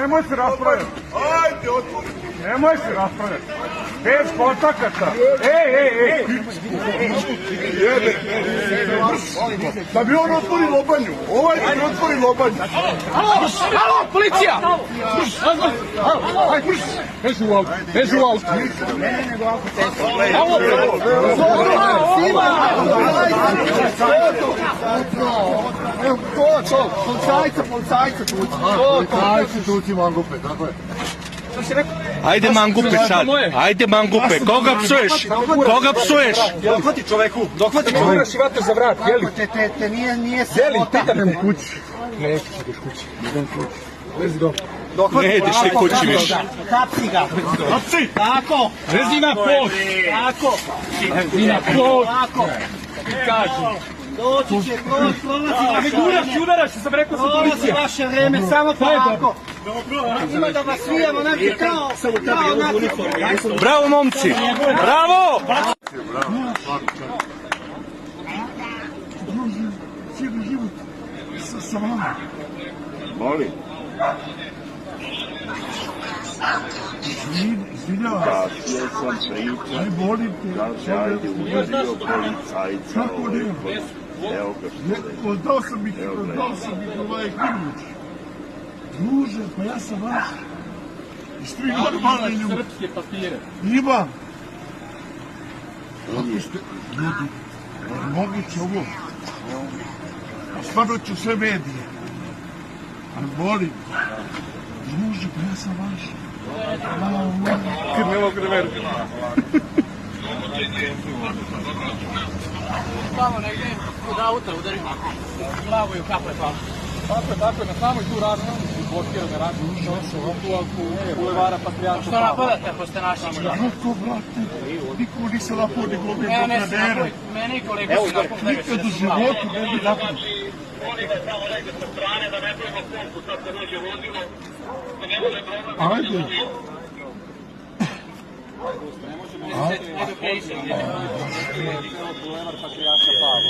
Nemoj se raspravljati. Ajde, otvori. Nemoj se raspravljati. Bez kontakata. Ej. Da bi on otvori lobanju. Ovaj da bi otvori lobanju. Alo, policija! Beži u auto. Evo, to, policajca tuci. Policajca tuci mangupe, tako je. Ajde mangupe sad, ajde mangupe, koga psuješ? Dohvati čoveku. Moraš i vater za vrat, jeli? Te nije se Jeli, pitam me kući. Neću ideš kući. Idem kući. Lezi do. Ne ideš ti kući više. Hapsi ga. Hapsi! Tako. Lezi na pod! Tako. Lezi na pod! Tako. Kažu. Doći će, prolazi. Guraš i udaraš, sam rekao sa Prolazi policija. vaše vreme, samo polako. Ima da vas svijamo, neki kao nacionalni. Bravo momci, bravo! Cijeli život sa vama. Molim. Izvinjavam se. Htio sam pričati. Aj, molim te. Da ajde uvidio policajca. Kako ne? Evo ga što je. Poznao sam ih ovaj Kurvić. Druže, pa ja sam vaš. I svi normalni ljudi. Srpske papire. Imam. Kako ste, ljudi, moguće ovo. Stvarno ću sve medije. Ali molim. Druže, pa ja sam vaš. Kad ne mogu da verujem. Tamo negdje od auta udari glavu i u kapu je pao. Tako je, na samoj tu razmonu blokirao me radi. Tu bulevara Patrijarha. Što napadate ako ste naši? Kako, brate? Niko nisam napao ni glube blokadera. Mene i kolega su napao. Nikad u životu ne bi napao. Ajde. Education. Bulevar Patrijarha Pavla.